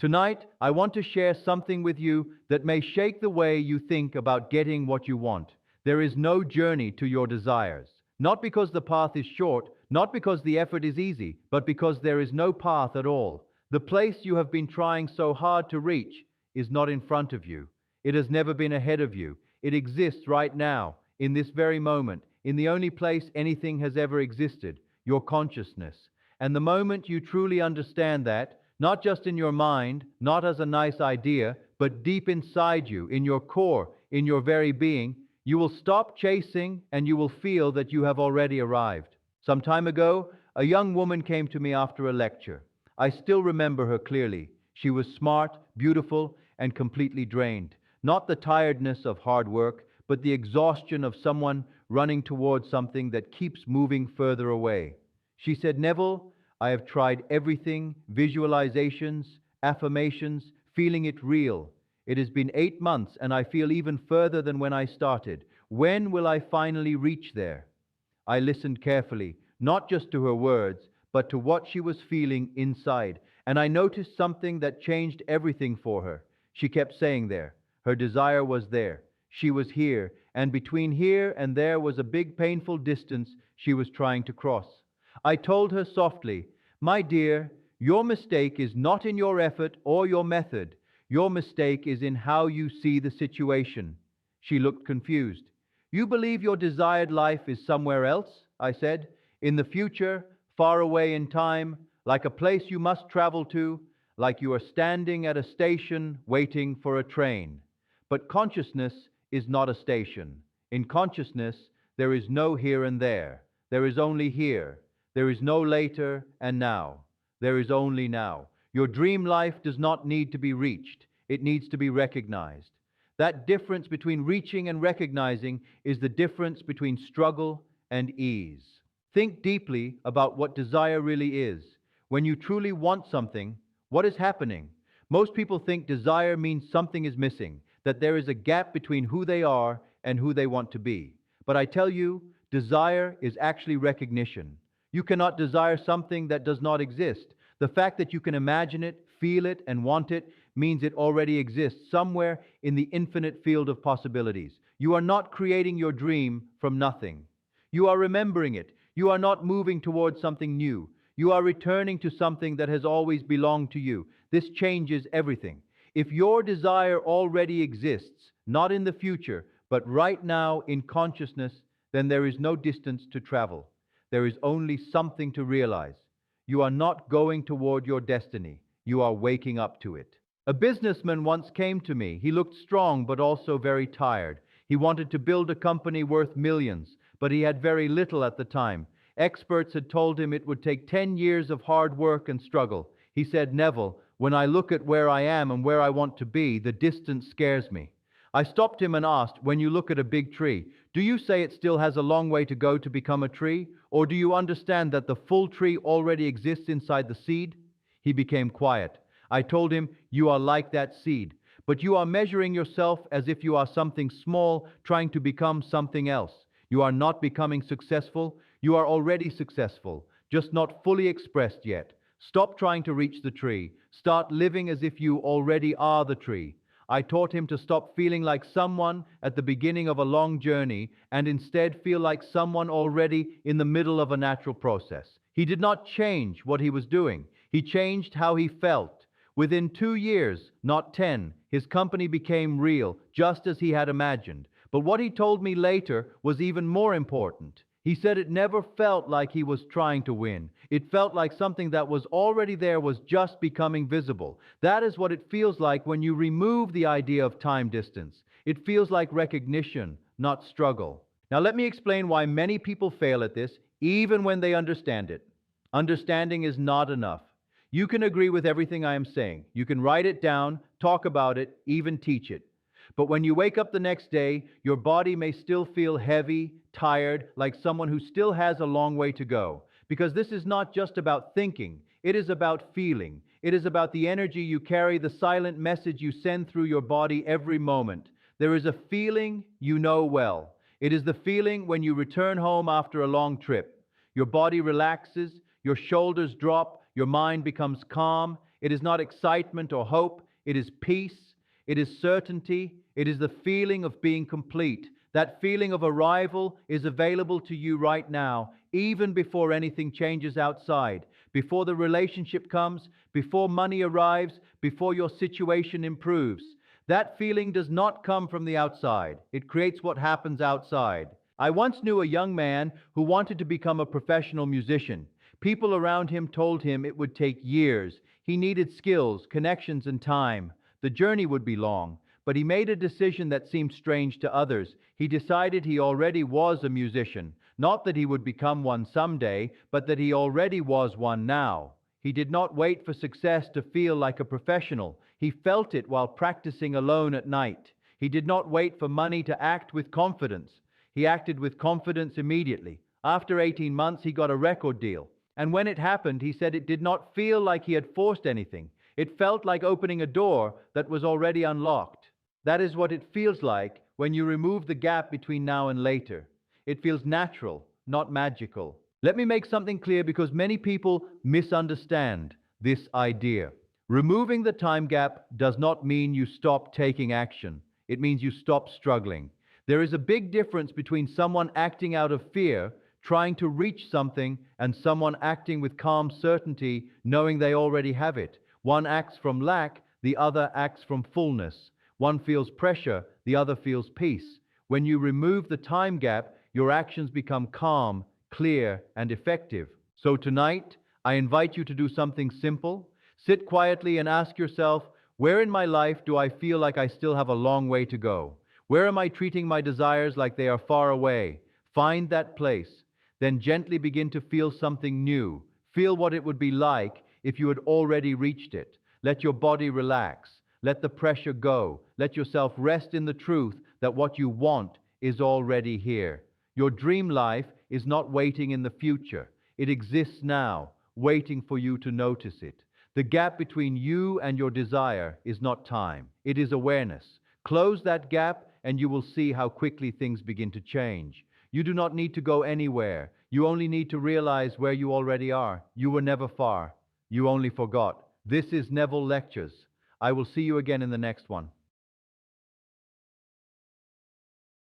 Tonight, I want to share something with you that may shake the way you think about getting what you want. There is no journey to your desires. Not because the path is short, not because the effort is easy, but because there is no path at all. The place you have been trying so hard to reach is not in front of you. It has never been ahead of you. It exists right now, in this very moment, in the only place anything has ever existed, your consciousness. And the moment you truly understand that, not just in your mind, not as a nice idea, but deep inside you, in your core, in your very being, you will stop chasing and you will feel that you have already arrived. Some time ago, a young woman came to me after a lecture. I still remember her clearly. She was smart, beautiful, and completely drained. Not the tiredness of hard work, but the exhaustion of someone running towards something that keeps moving further away. She said, "Neville, I have tried everything, visualizations, affirmations, feeling it real. It has been 8 months and I feel even further than when I started. When will I finally reach there?" I listened carefully, not just to her words, but to what she was feeling inside, and I noticed something that changed everything for her. She kept saying there. Her desire was there. She was here, and between here and there was a big painful distance she was trying to cross. I told her softly, "My dear, your mistake is not in your effort or your method. Your mistake is in how you see the situation." She looked confused. "You believe your desired life is somewhere else?" I said. "In the future, far away in time, like a place you must travel to, like you are standing at a station waiting for a train. But consciousness is not a station. In consciousness, there is no here and there. There is only here. There is no later and now. There is only now. Your dream life does not need to be reached. It needs to be recognized. That difference between reaching and recognizing is the difference between struggle and ease." Think deeply about what desire really is. When you truly want something, what is happening? Most people think desire means something is missing, that there is a gap between who they are and who they want to be. But I tell you, desire is actually recognition. You cannot desire something that does not exist. The fact that you can imagine it, feel it, and want it means it already exists somewhere in the infinite field of possibilities. You are not creating your dream from nothing. You are remembering it. You are not moving towards something new. You are returning to something that has always belonged to you. This changes everything. If your desire already exists, not in the future, but right now in consciousness, then there is no distance to travel. There is only something to realize. You are not going toward your destiny. You are waking up to it. A businessman once came to me. He looked strong but also very tired. He wanted to build a company worth millions, but he had very little at the time. Experts had told him it would take 10 years of hard work and struggle. He said, "Neville, when I look at where I am and where I want to be, the distance scares me." I stopped him and asked, "When you look at a big tree, do you say it still has a long way to go to become a tree? Or do you understand that the full tree already exists inside the seed?" He became quiet. I told him, "You are like that seed, but you are measuring yourself as if you are something small trying to become something else. You are not becoming successful. You are already successful, just not fully expressed yet. Stop trying to reach the tree. Start living as if you already are the tree." I taught him to stop feeling like someone at the beginning of a long journey and instead feel like someone already in the middle of a natural process. He did not change what he was doing. He changed how he felt. Within 2 years, not 10, his company became real, just as he had imagined. But what he told me later was even more important. He said it never felt like he was trying to win. It felt like something that was already there was just becoming visible. That is what it feels like when you remove the idea of time distance. It feels like recognition, not struggle. Now let me explain why many people fail at this, even when they understand it. Understanding is not enough. You can agree with everything I am saying. You can write it down, talk about it, even teach it. But when you wake up the next day, your body may still feel heavy, tired, like someone who still has a long way to go. Because this is not just about thinking, it is about feeling. It is about the energy you carry, the silent message you send through your body every moment. There is a feeling you know well. It is the feeling when you return home after a long trip. Your body relaxes, your shoulders drop, your mind becomes calm. It is not excitement or hope. It is peace. It is certainty. It is the feeling of being complete. That feeling of arrival is available to you right now, even before anything changes outside, before the relationship comes, before money arrives, before your situation improves. That feeling does not come from the outside. It creates what happens outside. I once knew a young man who wanted to become a professional musician. People around him told him it would take years. He needed skills, connections, and time. The journey would be long. But he made a decision that seemed strange to others. He decided he already was a musician. Not that he would become one someday, but that he already was one now. He did not wait for success to feel like a professional. He felt it while practicing alone at night. He did not wait for money to act with confidence. He acted with confidence immediately. After 18 months, he got a record deal. And when it happened, he said it did not feel like he had forced anything. It felt like opening a door that was already unlocked. That is what it feels like when you remove the gap between now and later. It feels natural, not magical. Let me make something clear because many people misunderstand this idea. Removing the time gap does not mean you stop taking action. It means you stop struggling. There is a big difference between someone acting out of fear, trying to reach something, and someone acting with calm certainty, knowing they already have it. One acts from lack, the other acts from fullness. One feels pressure, the other feels peace. When you remove the time gap, your actions become calm, clear, and effective. So tonight, I invite you to do something simple. Sit quietly and ask yourself, where in my life do I feel like I still have a long way to go? Where am I treating my desires like they are far away? Find that place. Then gently begin to feel something new. Feel what it would be like if you had already reached it. Let your body relax. Let the pressure go. Let yourself rest in the truth that what you want is already here. Your dream life is not waiting in the future. It exists now, waiting for you to notice it. The gap between you and your desire is not time. It is awareness. Close that gap and you will see how quickly things begin to change. You do not need to go anywhere. You only need to realize where you already are. You were never far. You only forgot. This is Neville Lectures. I will see you again in the next one.